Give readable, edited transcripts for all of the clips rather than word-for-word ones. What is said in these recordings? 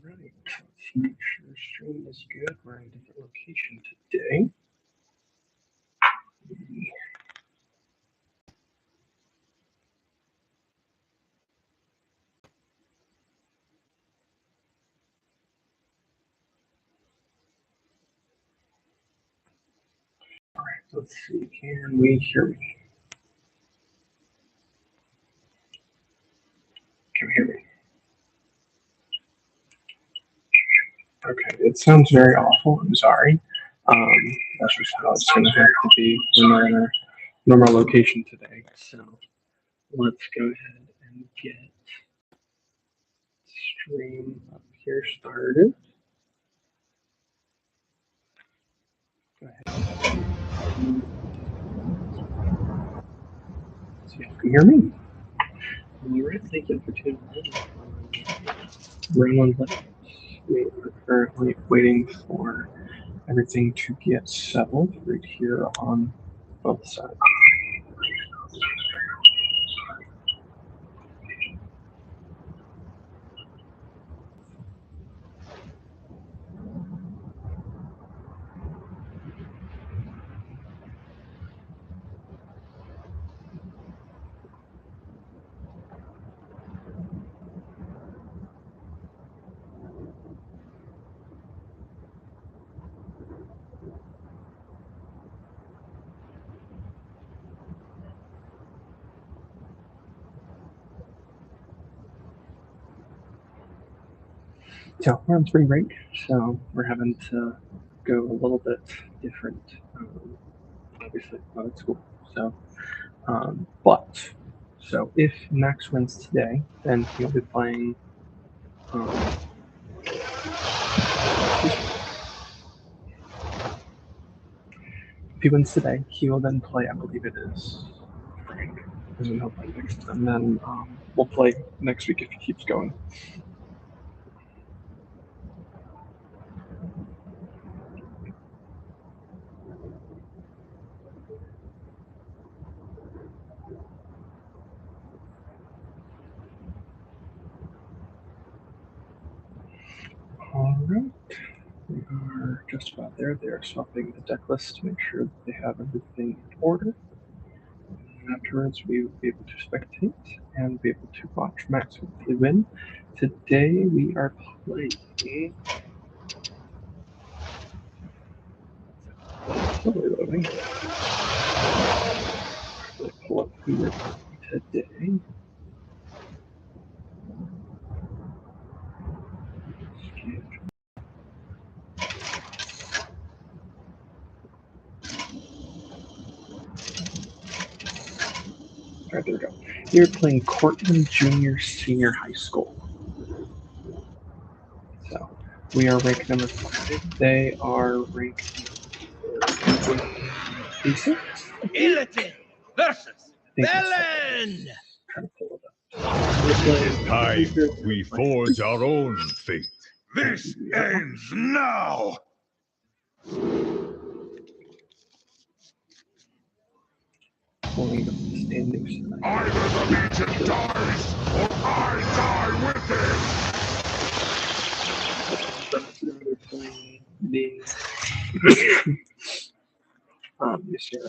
Right. Let's make sure the stream is good. We're in a different location today. All right, let's see. Can we hear me? Can you hear me? Okay, it sounds very awful. I'm sorry. That's just how it's going to have to be when we're in our normal location today. So let's go ahead and get stream up here started. Go ahead. So you can hear me. All right, thank you for tuning in. Round 11. We are currently waiting for everything to get settled right here on both sides. So we're on spring break, so we're having to go a little bit different. Obviously, not at school. So, so if Max wins today, then he'll be playing. If he wins today, he will then play. I believe it is Frank, and then he'll play next, and then we'll play next week if he keeps going. All right, we are just about there. They are swapping the deck list to make sure that they have everything in order. And afterwards, we will be able to spectate and be able to watch Max hopefully win. Today, we are playing. Totally loading. Let's pull up who we're playing today. All right, there we go. You're playing Cortland Junior Senior High School. So we are ranked number 5. They are ranked number 26. Illiton versus Belen. Trying to pull it up. It's time we forge our own fate. This ends now. Pulling up the standings. Either the Legion dies, or I die with They're playing the this year.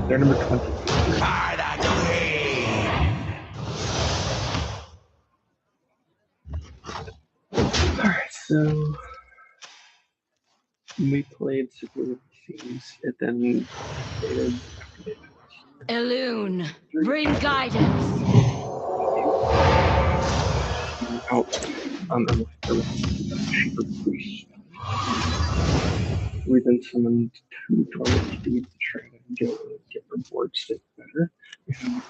They're number 20. Alright, so we played Super with Scenes, and then Elune, bring guidance. Out on the Shepherd Priest. We then summoned 2 dormant steeds to try to get rewards that better. We have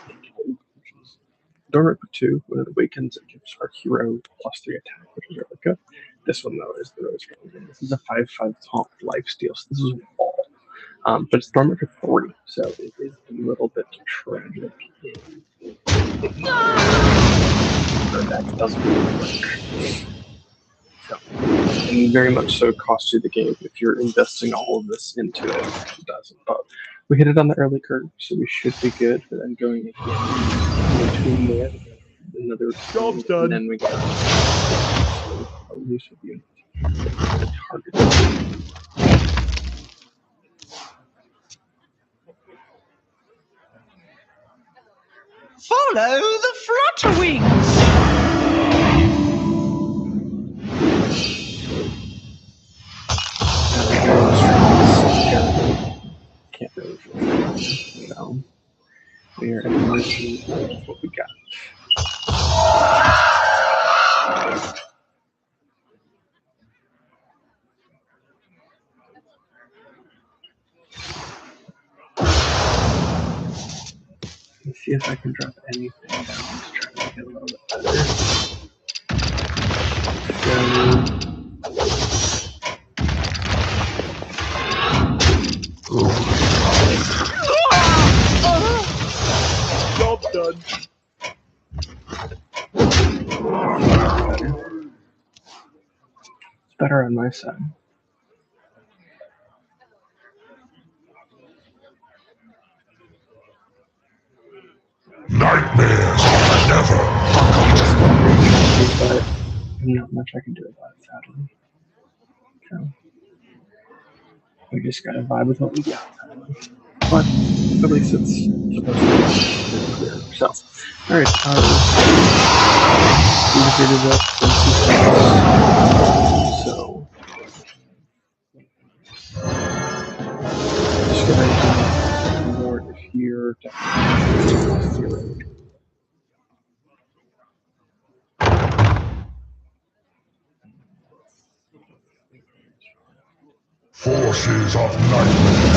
Dormant for 2, when it awakens, it gives our hero +3 attack, which is really good. This one, though, is the really strong one. This is a 5/5 taunt lifesteal, so this is all. But it's dormant for 3, so it is a little bit tragic. That doesn't really work. So, and very much so costs you the game if you're investing all of this into it. It doesn't. But We hit it on the early curve, so we should be good. But then going again into more, another Job's done. and then we got a elusive unit. Target. Follow the flutter wings. Can't really feel so we are at the mercy of what we got. Let's see if I can drop anything down to try to make it a little bit better. Job done. It's better on my side. Nightmares are never But not much I can do about it, sadly. So we just gotta vibe with what we got. But at least it's supposed to be clear. So, alright, indicated up so just gonna do more here to 0. forces of nightmare.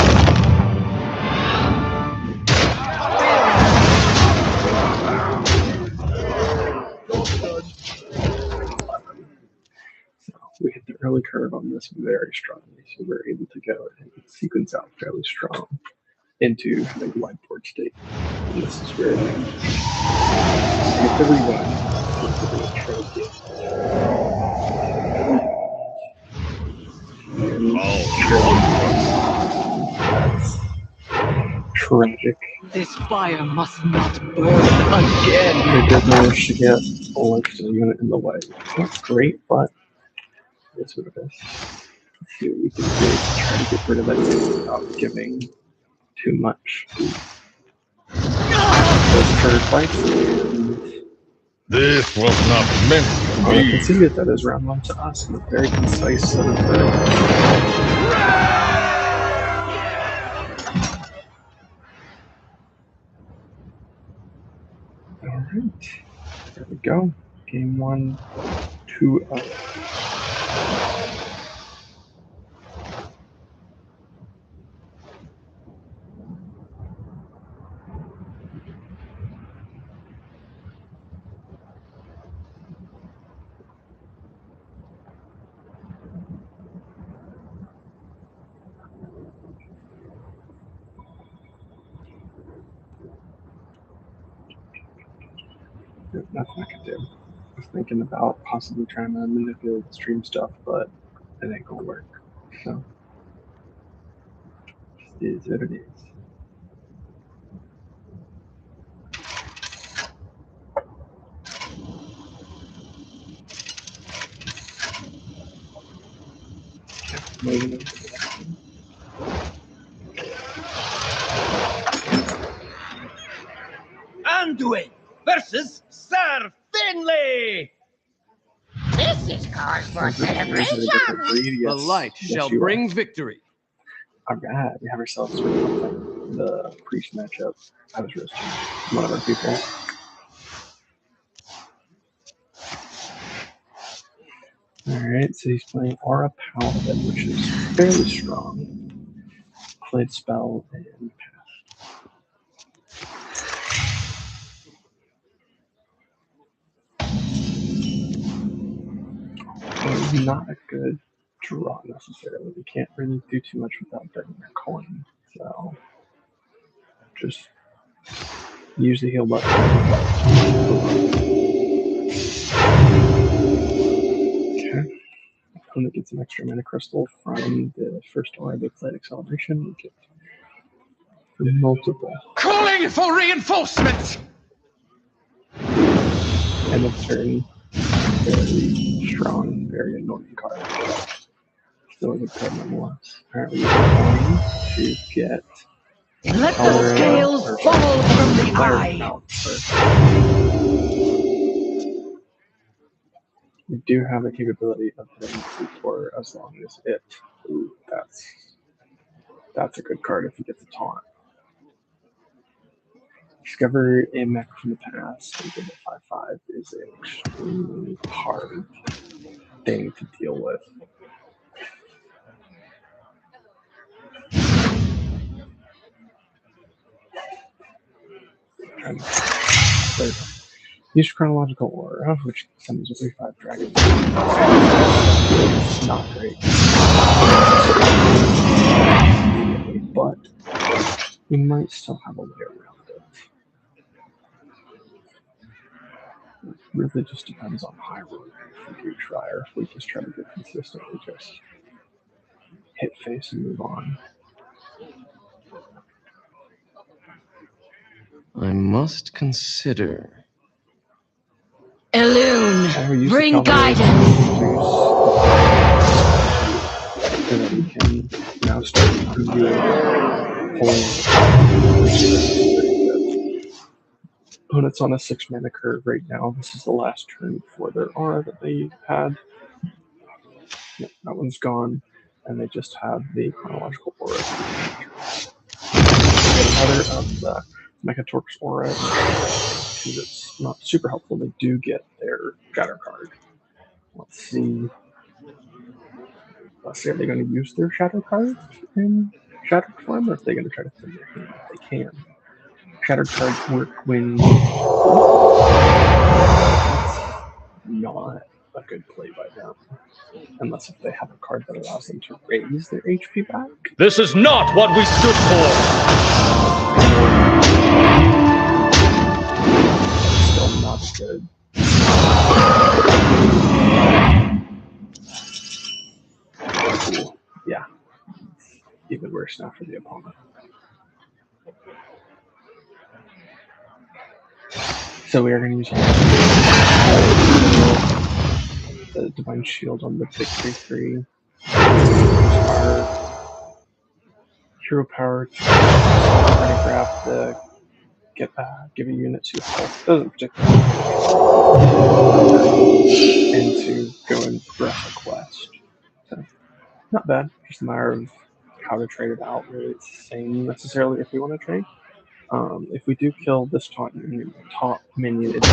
So we hit the early curve on this very strongly, so we're able to go and sequence out fairly strong into having light port state. And this is where we get the rewind. Tragic. This fire must not burn again. We did manage to get a lifesteal unit in the way. It's not great, but it's what it is. Let's see what we can do to try to get rid of that unit without giving too much. Those turret fights and This was not meant to I be. can see that is round 1 to us in a very concise set of turrets. Alright, there we go. Game 1, 2-0. There's nothing I can do. I was thinking about possibly trying to manipulate the stream stuff, but it ain't gonna work. So, it is what it is. Moving into the next one. Anduin versus Sir Finley. This is cause for So this is a celebration. different breed, The yes. light Yes, shall you are. bring victory. Alright, we have ourselves the priest matchup. I was roasting one of our people. Alright, so he's playing Aura Paladin, which is fairly strong. Played spell and passed. Not a good draw necessarily. We can't really do too much without betting a coin. So just use the heal button. Okay. Opponent gets an extra mana crystal from the first aura they played acceleration. We get multiple. Calling for reinforcements! End of turn. Very strong, very annoying card. Still a good card nonetheless. Alright, we're going to get. Let the scales fall from the eye. We do have the capability of hitting for as long as it. Ooh, that's a good card if he gets a taunt. Discover a mech from the past and give it 5/5 is an extremely hard thing to deal with. Use chronological aura, which summons a 3/5 dragon. It's not great. But we might still have a way around it. It really just depends on high roll if we do try, or if we just try to get consistently just hit face and move on. I must consider. Elune, bring guidance. So that we can now start pulling. Opponent's on a 6-mana curve right now. This is the last turn for their aura that they had. Yep, that one's gone, and they just have the chronological aura. Another of the Mechatorp's aura, because it's not super helpful. They do get their shatter card. Let's see. Are they going to use their shadow card in shattered form, or are they going to try to thin their hand if they can? Shattered cards work when not a good play by them, unless if they have a card that allows them to raise their HP back. This is not what we stood for! Still not good. Cool. Yeah. Even worse now for the opponent. So we are going to use the Divine Shield on the big 3/3. Our hero power to grab the give a unit to health. Doesn't particularly and to go and progress a quest. So not bad. Just a matter of how to trade it out. Really, it's the same necessarily if we want to trade. If we do kill this taunt minion, it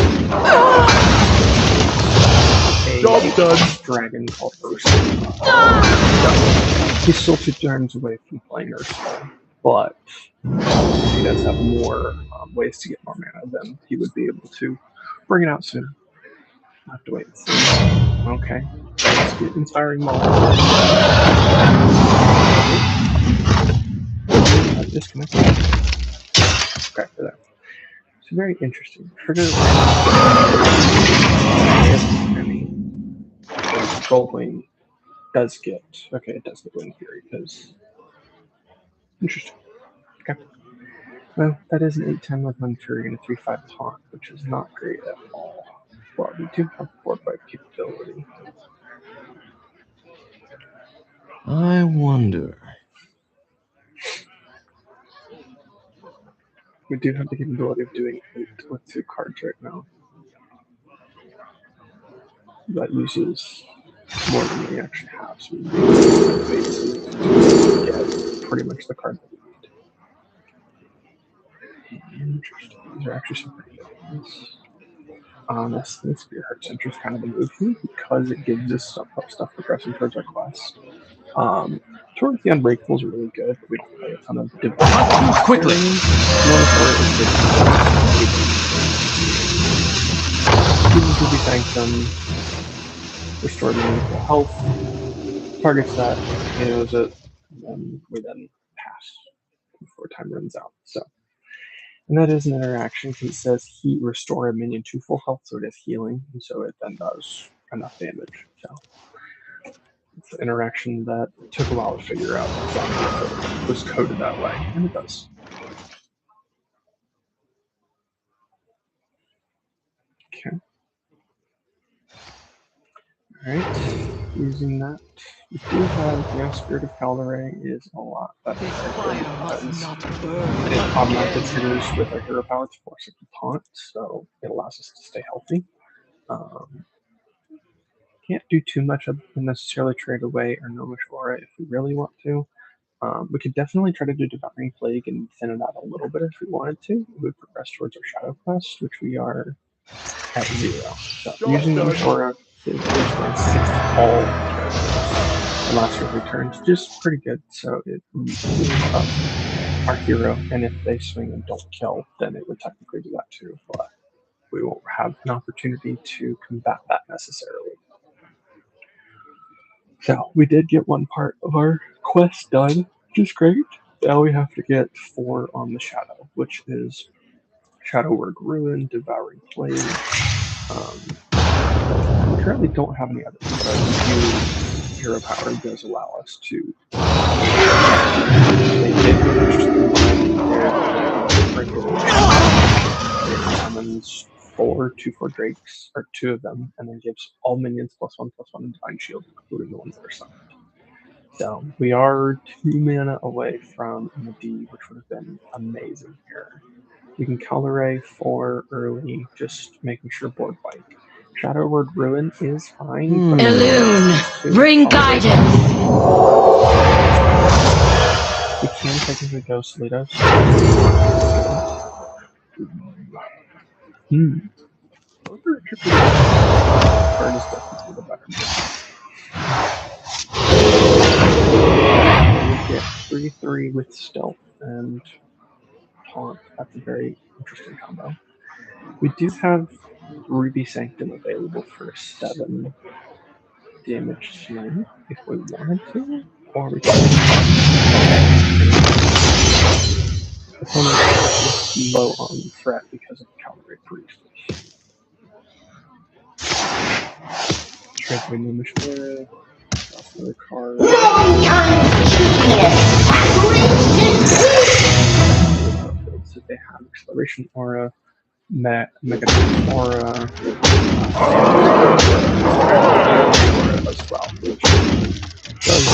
Job done. Dragon called Ursula. He's still 2 turns away from playing Ursula, but he does have more ways to get more mana than he would be able to bring it out soon. I'll have to wait and see. Okay. Let's get inspiring moment. Disconnected. Okay, there. It's very interesting. Trigger Goldwing does get it does get Wind Fury because interesting. Okay. Well, that is an 8/10 with Wind Fury and a 3/5 taunt, which is not great at all. Well, we do have 4/5 capability. I wonder. We do have the capability of doing 8 with 2 cards right now. That uses more than we actually have, so we get pretty much the card that we need. Interesting. These are actually some pretty good ones. Honestly, Spear Heart Center is kind of a move here because it gives us stuff progressing towards our quest. Towards the Unbreakable is really good, but we don't play a ton of Divine. Quickly! Humans will be Sanctum, restore the meaningful health, targets that, knows it, and we then pass before time runs out. So, and that is an interaction because it says heat restore a minion to full health, so it is healing, and so it then does enough damage. So it's an interaction that took a while to figure out exactly if it was coded that way, and it does. Okay. Alright, using that. We do have, Spirit of Calderay is a lot better. This fire must not burn It automatically again. triggers with our hero power to force a taunt, so it allows us to stay healthy. Can't do too much of necessarily trade away our Gnomish Aura if we really want to. We could definitely try to do Devouring Plague and thin it out a little bit if we wanted to. We would progress towards our Shadow Quest, which we are at 0. So using Gnomish Aura to withstand 6 all characters. The last of returns just pretty good, so it moves up our hero, and if they swing and don't kill, then it would technically do that too, but we won't have an opportunity to combat that necessarily. So we did get one part of our quest done, which is great. Now we have to get 4 on the Shadow, which is Shadow Word Ruin, Devouring Plague. We currently don't have any others, but Hero Power does allow us to it summons 4/2/4 drakes, or 2 of them, and then gives all minions +1/+1 and Divine Shield, including the ones that are summoned. So we are 2 mana away from Madi, which would have been amazing here. We can Calderay for early, just making sure board wipe. Shadow Word Ruin is fine. But Elune, bring guidance. We can technically go Solitos. Burn is definitely the better move. We get 3/3 with stealth and taunt. That's a very interesting combo. We do have Ruby Sanctum available for 7 damage swing if we wanted to, or we can. Opponent is low on threat because of Calvary Priest. Transferring the Mishmura, that's another card. So they have Acceleration Aura, Mega Aura, as well, which does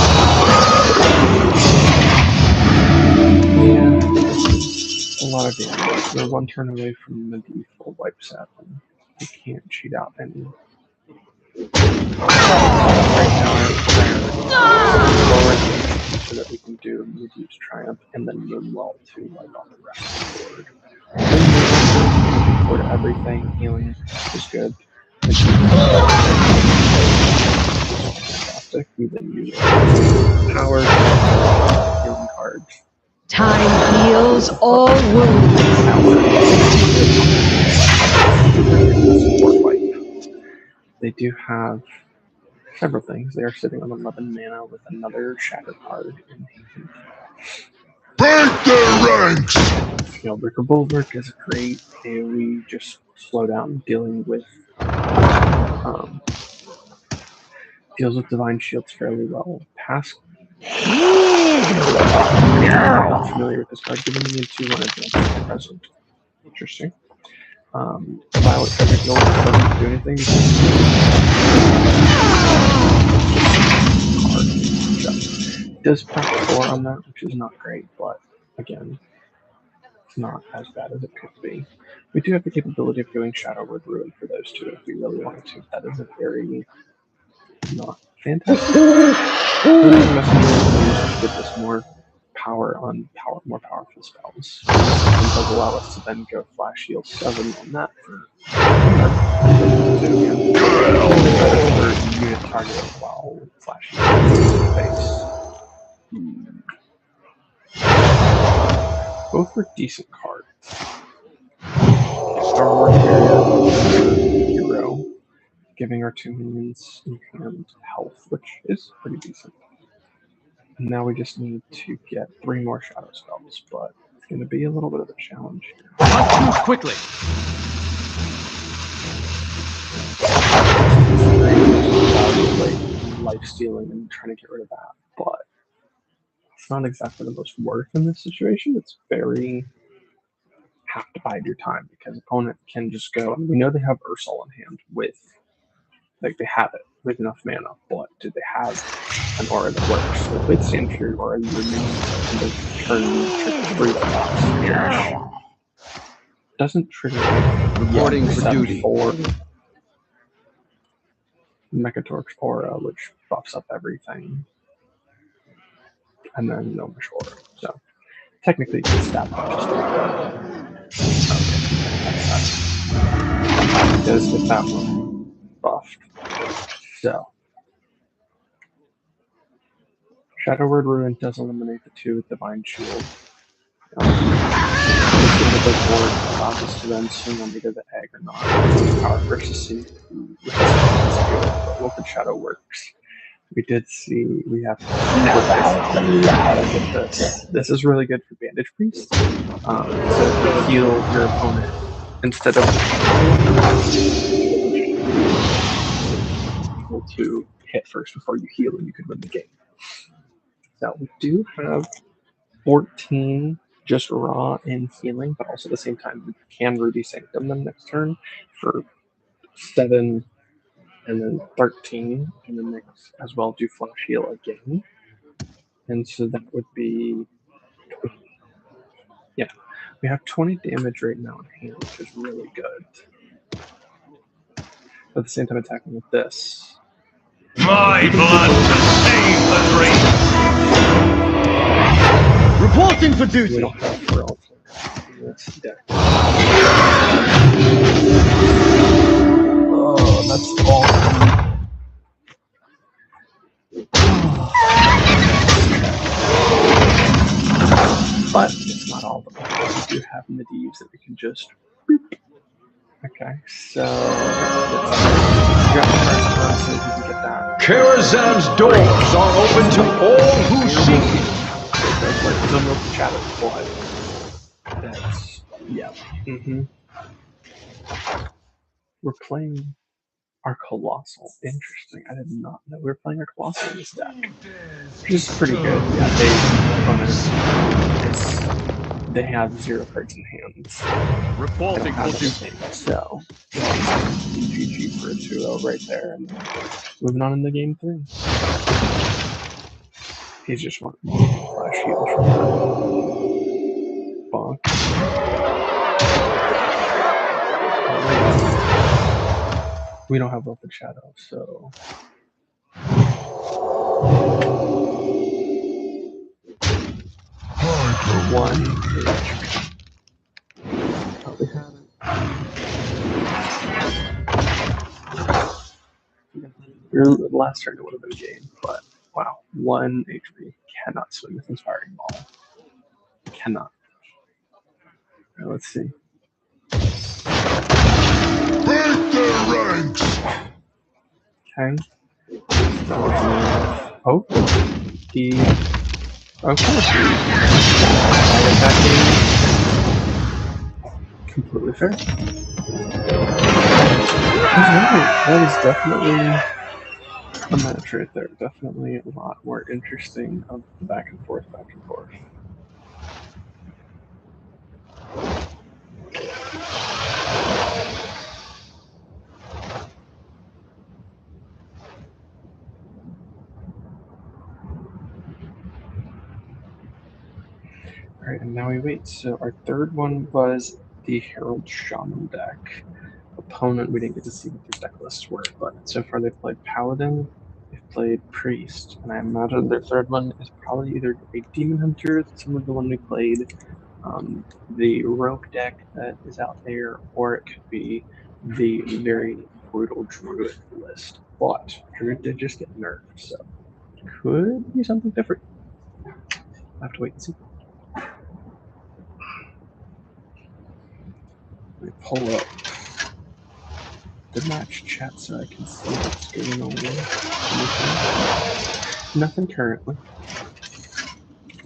a lot of damage. We're 1 turn away from the default wipe set, and we can't cheat out any. Right now, so that we can do Medivh's Triumph and then Moonwell to wipe out the rest of the board. For everything, healing is good. Fantastic. We then use power healing cards. Time heals all wounds. They do have several things. They are sitting on 11 mana with another Shatter card in hand. Break their ranks! Scalebreaker Bulwark is great. AoE just slow down dealing with deals with Divine Shields fairly well. I'm not familiar with this card. Giving me a 2/1 advance present. Interesting. Violet Technical doesn't do anything. It does pack 4 on that, which is not great, but again, it's not as bad as it could be. We do have the capability of going Shadow Word Ruin for those 2 if we really wanted to. That is a very not fantastic. Messenger gives us more power on more powerful spells. It does allow us to then go Flash Heal 7 on that for unit target while Flash Heal face. Both were decent cards. Star Wars Hero, giving our 2 minions in hand health, which is pretty decent. And now we just need to get 3 more shadow spells, but it's going to be a little bit of a challenge here. Must move quickly. Life stealing and trying to get rid of that, but it's not exactly the most worth in this situation. It's very have to bide your time because opponent can just go. And we know they have Ursol in hand with, like they have it with enough mana, but do they have an aura that works? So they played Sand Fury Aura and the turn trigger 3 box, which doesn't trigger anything. Reporting for duty. For Mechatorch Aura, which buffs up everything. And then Gnomish Aura. So technically you can stab just like that. Because with that one buffed. So Shadow Word Ruin does eliminate the 2 with Divine Shield. The big board allows us to then swing on either the egg or not. Power versus see Wilted Shadow works. We did see we have this. This is really good for Bandage Priest. So heal your opponent instead of able to hit first before you heal, and you could win the game. So we do have 14 just raw in healing, but also at the same time we can Ruby Sanctum them next turn for 7 and then 13, and then next as well do Flash Heal again. And so that would be, yeah, we have 20 damage right now in hand, which is really good. But at the same time attacking with this. My blood to save the dream! Reporting for duty! We don't have for all in this deck. Oh, that's awesome. But it's not all the buttons. We do have Medivh that we can just boop. Okay, so Karazhan's doors are open to all who seek it. That's, yeah. We're playing our Colossal. Interesting. I did not know we were playing our Colossal in this deck. Which is pretty good. Yeah, they have 0 cards in hands. Reporting for duty. So, GG for a 2-0 right there. And moving on into game 3. He's just wanting Flash Heal from Bonk. We don't have Open Shadow, so. One. Probably haven't. Your last turn it would have been a game, but wow, 1 HP cannot swing with Inspiring Ball. Cannot. Right, let's see. Break their ranks! Okay. Oh, he. Okay. Completely fair. That is definitely a match right there. Definitely a lot more interesting of the back and forth, back and forth. Alright, and now we wait. So our third one was the Herald Shaman deck. Opponent, we didn't get to see what their deck lists were, but so far they've played Paladin, they've played Priest, and I imagine their third one is probably either a Demon Hunter, similar to the one we played, the Rogue deck that is out there, or it could be the very brutal Druid list. But Druid did just get nerfed, so it could be something different. I'll have to wait and see. Let me pull up the match chat so I can see what's going on. Nothing currently.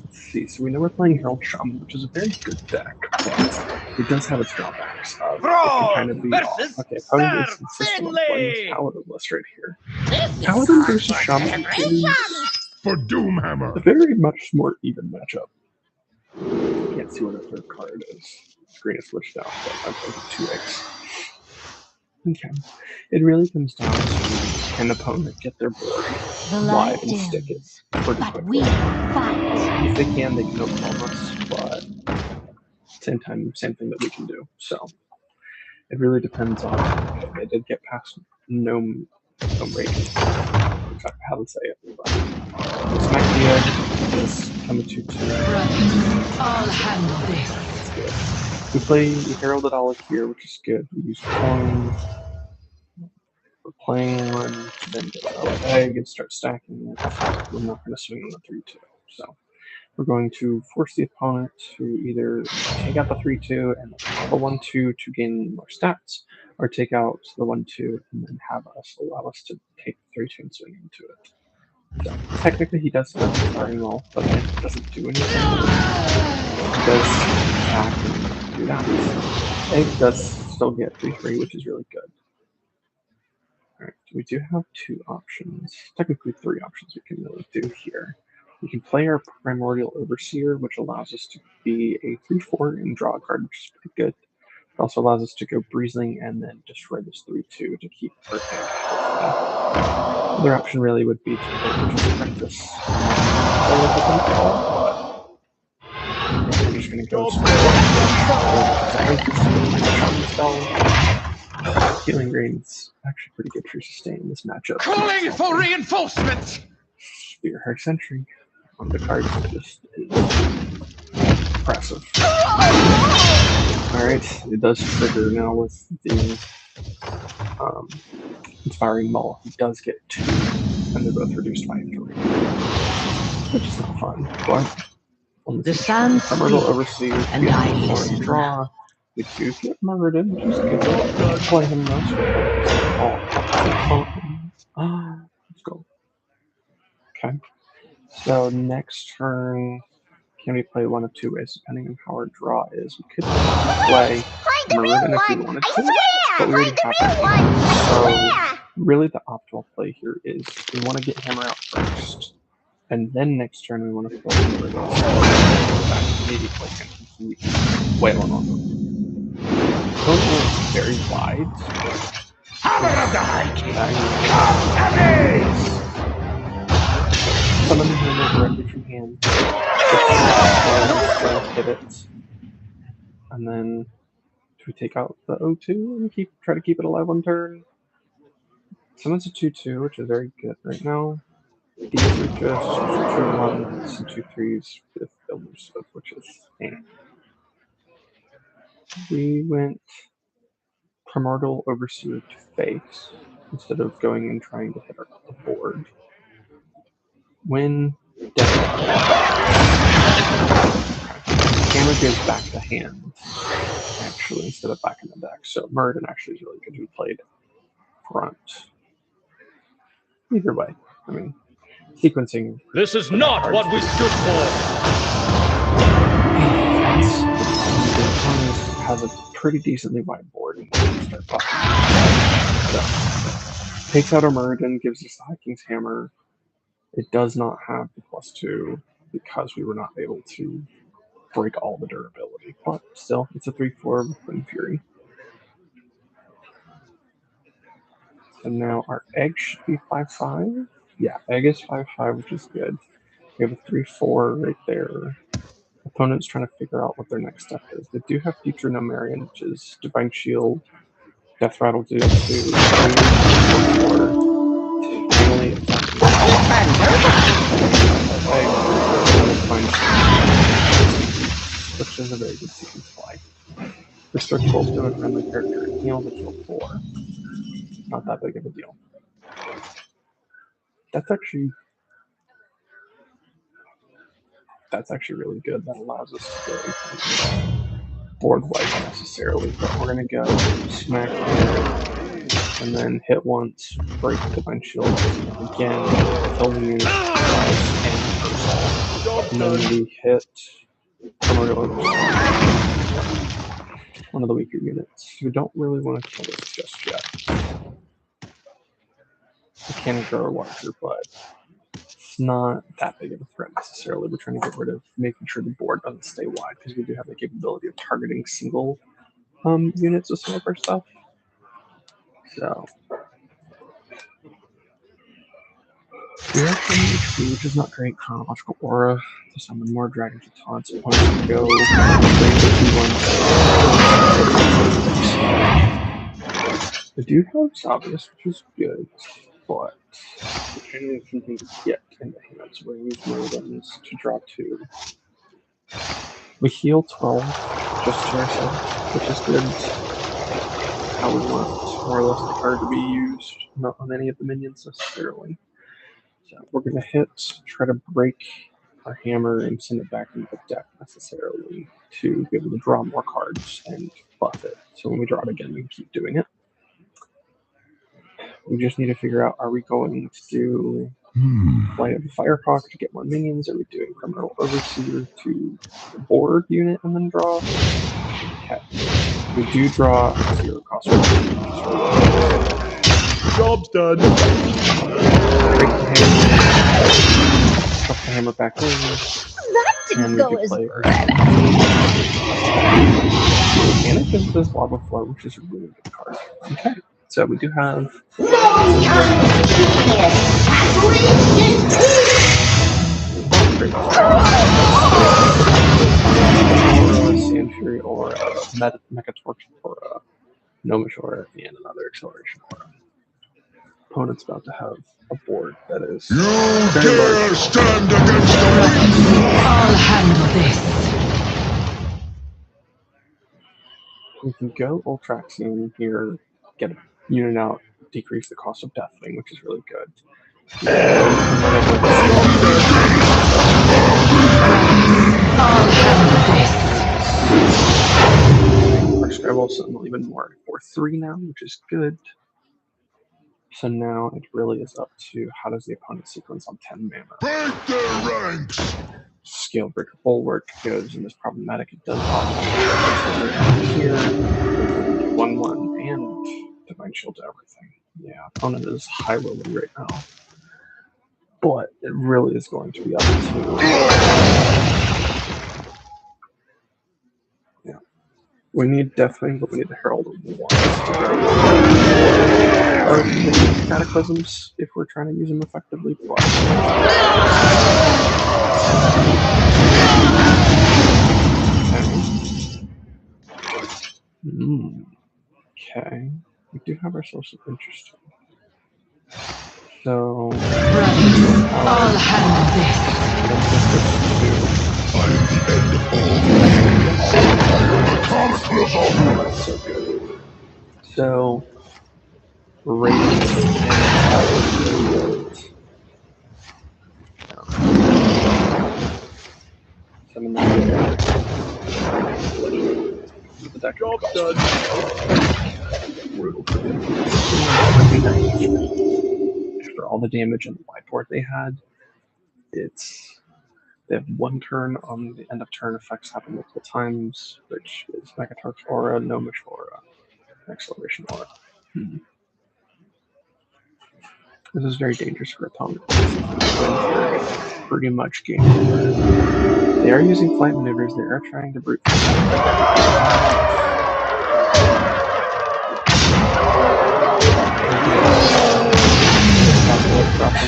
Let's see. So we know we're playing Herald Shaman, which is a very good deck, but it does have its drawbacks. It can kind of be off. Okay, opponent is insistent on playing this Paladin list right here. Paladin versus Shaman For Doomhammer! a very much more even matchup. Can't see what a third card is. screen is switched out, but I'm thinking 2 eggs. Okay. It really comes down to can opponent get their board The live light and stick it dims, pretty but quickly. we fight. If they can, they can overwhelm us, but same time, same thing that we can do. So it really depends on if they did get past no rate. Exactly how to say it. But this might be this become a 2-2. I'll handle this. That's good. We play Heralded Olive here, which is good. We use coin. We're playing one to then get our egg and start stacking it. We're not going to swing on the 3-2. So we're going to force the opponent to either take out the 3-2 and the 1-2 to gain more stats, or take out the 1-2 and then have us allow us to take the 3-2 and swing into it. So technically he does have starting roll, but it doesn't do anything. He does attack and do that. Egg does still get 3-3, which is really good. Alright, so we do have 2 options, technically 3 options we can really do here. We can play our Primordial Overseer, which allows us to be a 3-4 and draw a card, which is pretty good. It also allows us to go Breezing and then destroy this 3-2 to keep our egg healthy. Other option really would be to play Witch's Apprentice. We're just going to go spell. Healing Rain's actually pretty good for sustain in this matchup. Calling for reinforcements! Spearheart Sentry on the card just is impressive. Alright, it does trigger now with the Inspiring Maul. He does get 2, and they're both reduced by 3, which is not fun. But on The sands Primordial speak, Overseer, and I listen. draw. We do get murdered, which is good. Play him most. Let's go. Okay. So next turn, can we play one of 2 ways, depending on how our draw is? We could play Maroon if we wanted to, but we already have that. So really the optimal play here is we want to get Hammer out first, and then next turn we want to play Maroon. Maybe play him and keep wailing on them. Total is very wide. Hammer of the High King! Summon the hammer directly from hand. Hit it. And then do we take out the 0-2 and try to keep it alive on turn? Summons a 2-2, which is very good right now. These are just 2-1s and 2-3s with builders of witches. We went Primordial Overseer to face instead of going and trying to hit the board. When Hammer goes back to hand, actually, instead of back in the deck. So Muradin actually is really good. We played front. Either way, I mean, sequencing. This is not what we stood for. Has a pretty decently wide board and start popping. So, takes out our Muradin, gives us the High King's Hammer. It does not have the +2 because we were not able to break all the durability, but still, it's a 3-4 with Wind Fury. And now our egg should be 5-5. Yeah, egg is 5-5, which is good. We have a 3-4 right there. Opponent's trying to figure out what their next step is. They do have Future Nomarian, which is Divine Shield, Death Rattle due to 4, finally attacking. Which is a very good sequence play. Restrict both to a friendly character and heal to 4. Not that big of a deal. That's actually really good. That allows us to go board wipe necessarily, but we're gonna go smack here and then hit once, break Divine Shield again, kill the unit twice, and then we hit Primordial Overseer, one of the weaker units. We don't really want to kill this just yet. It can grow larger, but it's not that big of a threat necessarily. We're trying to get rid of making sure the board doesn't stay wide because we do have the capability of targeting single units with some of our stuff. So we are from HP, which is not great. Chronological Aura to summon more dragons with taunts. Opponents can go I do have Obvious, which is good, but we're trying to get something to get in the hands. We're going to use Merlins to draw 2. We heal 12 just to ourselves, which is good. How we want more or less the card to be used, not on any of the minions necessarily. So we're going to hit, try to break our hammer and send it back into the deck necessarily to be able to draw more cards and buff it. So when we draw it again, we can keep doing it. We just need to figure out, are we going to do Flight of the Firehawk to get more minions? Are we doing Criminal Overseer to the board unit and then draw? Okay. We do draw 0 cost. Job's done. Break the hammer. Chuck the hammer back in. That didn't go as play planned. And it gives us Lava Flow, which is a really good card. Okay. So we do have Sand Fury Aura, Mecha Torch Aura, Gnomish Aura, and another Acceleration Aura. Opponent's about to have a board that is very large. Stand against the I'll handle this. We can go Ultraxian here, get a unit out, decrease the cost of Deathwing, which is really good. I'll handle this. Our Skywall Sentinel even more for 3 now, which is good. So now it really is up to how does the opponent sequence on 10 mana. break their ranks. Scale Breaker Bulwark goes in this problematic. It does here. 1/1 and Divine Shield to everything. Yeah, opponent is high rolling right now. But it really is going to be up to we need Deathwing, but we need the Herald of the Wands. Or we need Cataclysms if we're trying to use them effectively. Okay. We do have ourselves some interesting. So I'll handle this. I am the end of all. The cataclysm. So good. So Radiant and summon that. The deck Job's done. After all the damage and the whiteboard they had, they have 1 turn on the end of turn effects happen multiple times, which is Megatorch Aura, Gnomish Aura, Acceleration Aura. This is very dangerous for opponent. Pretty much game over. They are using flight maneuvers. They are trying to brute force.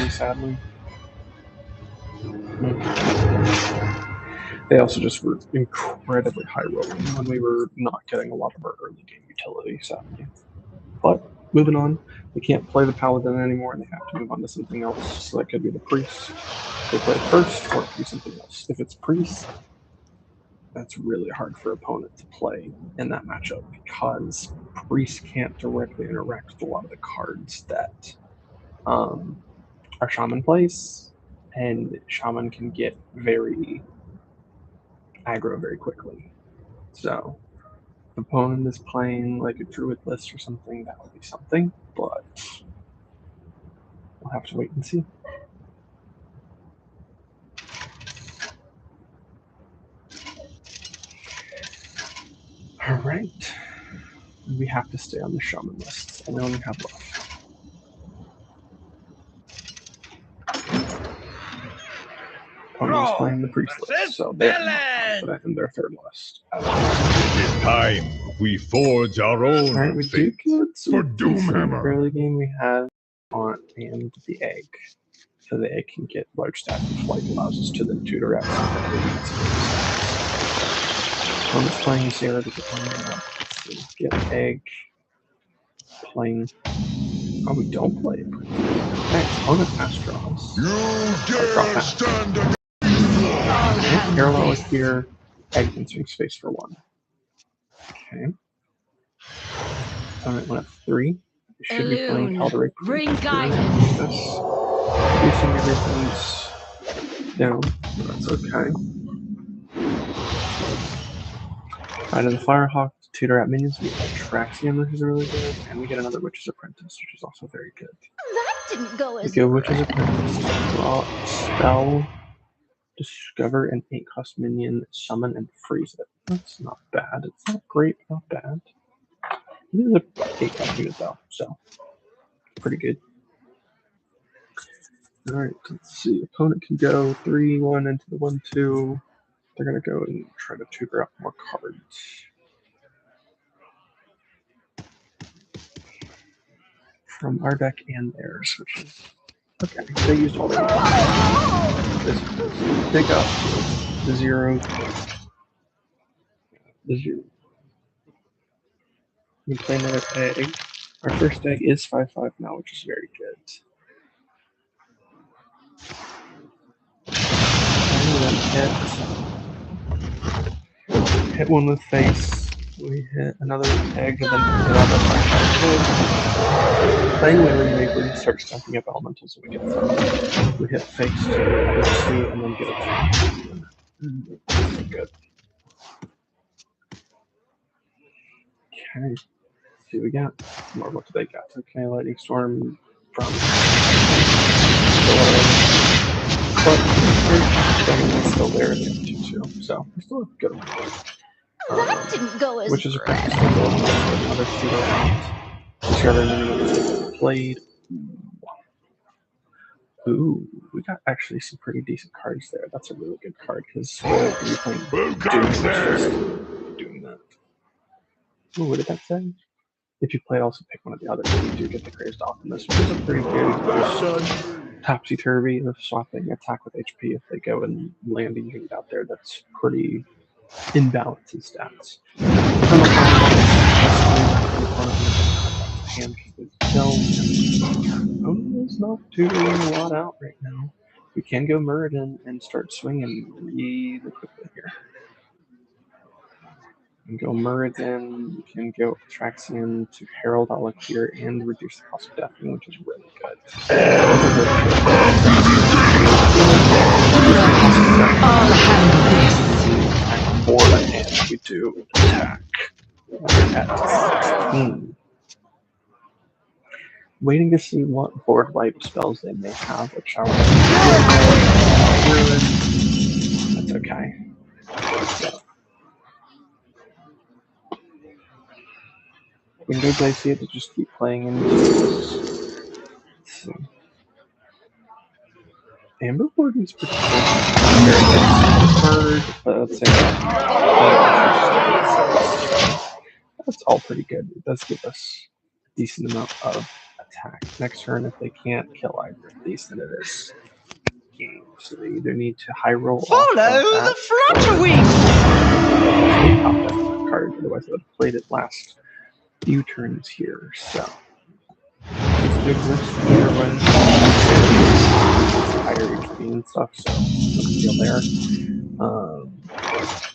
Sadly. They also just were incredibly high rolling when we were not getting a lot of our early game utility, sadly. But moving on, we can't play the Paladin anymore, and they have to move on to something else. So that could be the Priest. They play it first, or it could be something else. If it's Priest, that's really hard for opponent to play in that matchup because Priest can't directly interact with a lot of the cards that our Shaman plays, and Shaman can get very aggro very quickly. So if the opponent is playing like a Druid list or something, that would be something, but we'll have to wait and see. All right. We have to stay on the Shaman list, and we only have left. is playing the priest list, so they're not confident in their third list. It is time we forge our own Alright, we do fate. get For some Doomhammer. early game. We have on and the egg. So the egg can get large stats, which like allows us to then tutor out some of the elites. Opponent's playing 0 to get 1 mana. Let's see. Get egg. Playing. Oh, we don't play it. Okay, opponent pass draws. You dare stand against Parallel is here. Egg entering space for 1. Okay. Opponent went 3. We should be playing Calderic. Bring guidance. Reducing everything's down. That's okay. Out of the Firehawk to tutor out minions, we get Traxium, which is really good, and we get another Witch's Apprentice, which is also very good. That didn't go We as go Witch's Apprentice, draw a spell, discover an 8-cost minion, summon, and freeze it. That's not bad. It's not great, not bad. It is a 8-cost unit though, so pretty good. Alright, let's see. Opponent can go 3-1 into the 1-2. They're going to go and try to tutor up more cards. From our deck and theirs, which is okay. They used all their this pick up the 0. The 0. We play another egg. Our first egg is 5/5 now, which is very good. Hit one with face. We hit another egg and then hit another 5/5. Playing Wailing Maker starts stacking up elementals and we get some. We hit face to the other 2 and then get a 2. Good. Okay. Let's see what we got. More what do they got? Okay, Lightning Storm from but they're still there in the 2-2, so we still have good ones. That didn't go as Which is a practice to go another tutor out. Discover the played. Ooh, we got actually some pretty decent cards there. That's a really good card because you're playing Doom, doing that. Ooh, what did that say? If you play, also pick one of the others. You do get the Crazed Optimist, which is a pretty good topsy-turvy of swapping attack with HP if they go and land a unit out there that's pretty imbalanced in stats. Opponent is not tutoring a lot out right now. We can go Muradin and start swinging really quickly here. We can go Muradin, we can go Traxian to Herald Alakir and reduce the cost of deafening, which is really good. I'll handle this. More than we do attack. We're at 16. Waiting to see what board wipe spells they may have, which are that's okay. So, we can go Glaciate to just keep playing into this. Let's see. Amber Boarding is pretty good. Very good card, but let's say that's all pretty good. It does give us a decent amount of attack. Next turn, if they can't kill either of these, then it is game. So they either need to high roll. Follow the flutter wings! Card, otherwise I would have played it last few turns here. So it's good risk either way. Higher HP and stuff, so no deal there.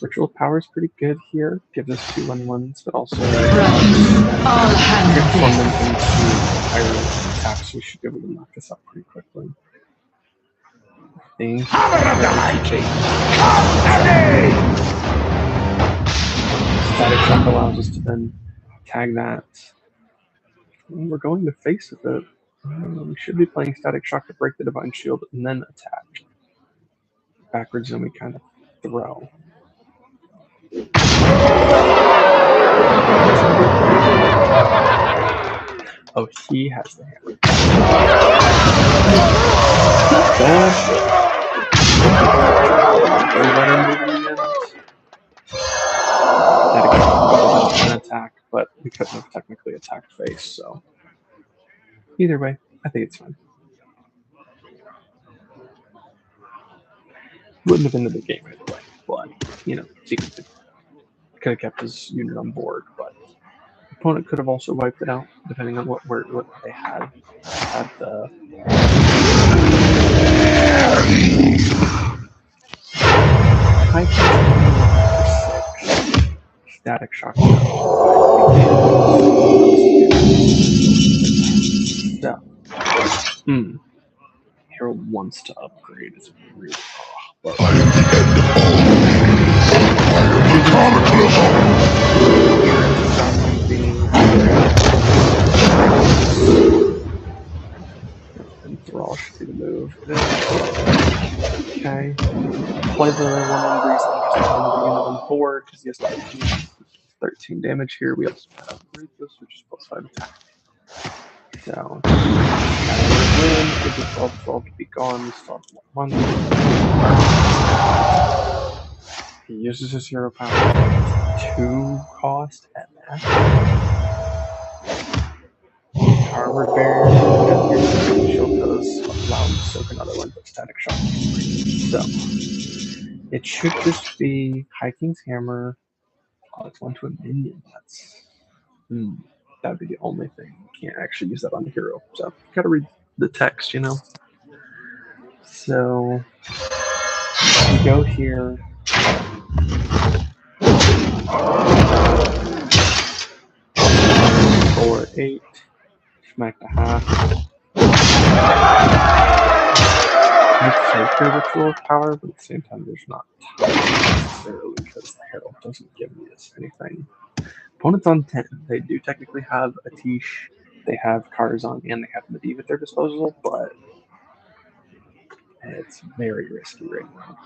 Ritual Power is pretty good here. Gives us 2/1/1s, but also I'll handle transform them into higher attacks. We should be able to knock this up pretty quickly. Static Shock allows us to then tag that. And we're going to face with it. We should be playing Static Shock to break the Divine Shield and then attack. Backwards, and we kind of throw. Oh, he has the hammer. that are moving in the end. That again, an attack, but we couldn't have technically attacked face, so either way, I think it's fine. Wouldn't have been a big game either way, but you know, Secret could have kept his unit on board, but the opponent could have also wiped it out, depending on what they had. Had the high static shock. So, Hero wants to upgrade. It's really Enthrall should be the move. Okay. Play the one breeze and just have another unit on board because he has 13 damage here. We also have Ruthless, which is plus 5 attack. So, win, give the 12 to be gone. We still have 1. He uses his hero power. 2 cost at that. Harvard Barrier, and shield does allow him to soak another one, but static shock. So, it should just be High King's Hammer, plus 1 to a minion. That's. That'd be the only thing. You can't actually use that on the hero. So, gotta read the text, you know? So, we go here. 4, 8. Smack the half. It's like a ritual of power, but at the same time, there's not necessarily because the herald doesn't give me this anything. Opponents on 10, they do technically have a Tish, they have Karazhan, and they have Medivh at their disposal, but it's very risky right now.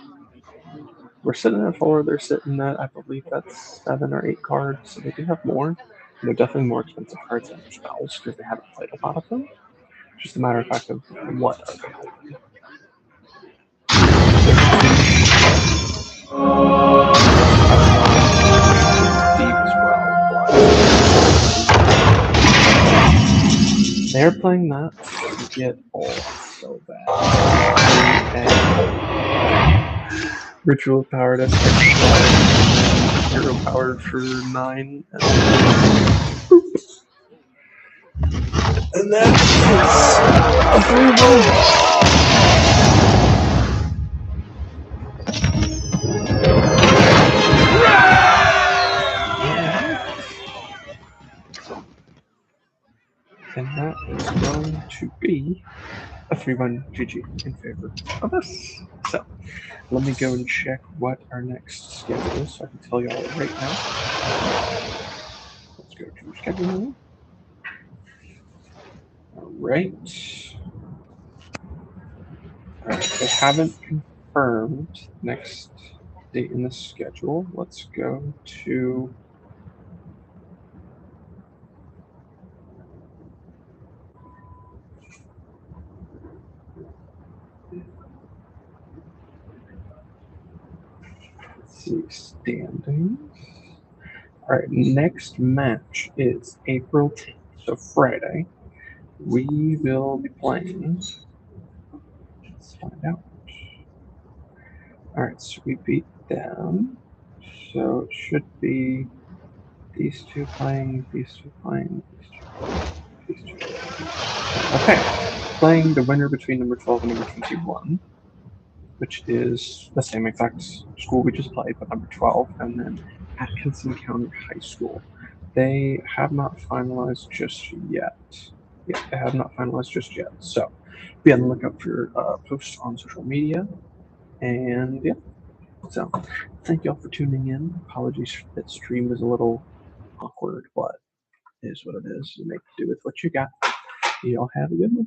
We're sitting at 4, they're sitting at, I believe that's 7 or 8 cards, so they do have more. They're definitely more expensive cards than spells because they haven't played a lot of them. Just a matter of fact of what are they holding. They're playing that to get all so bad. Ritual powered us, hero powered for 9, and that is a 3-1. And that is going to be a 3-1 GG in favor of us. So, let me go and check what our next schedule is so I can tell you all right now. Let's go to scheduling. Alright. Alright, they haven't confirmed next date in the schedule. Let's go to standings. Alright, next match is April 10th, so Friday. We will be playing. Let's find out. Alright, so we beat them. So it should be these two playing, these two playing, these two playing. Okay, playing the winner between number 12 and number 21, which is the same exact school we just played, but number 12, and then Atkinson County High School. They have not finalized just yet. Yeah, they have not finalized just yet. So be on the lookout for posts on social media. And yeah, so thank you all for tuning in. Apologies that stream was a little awkward, but it is what it is. You make do with what you got. You all have a good one.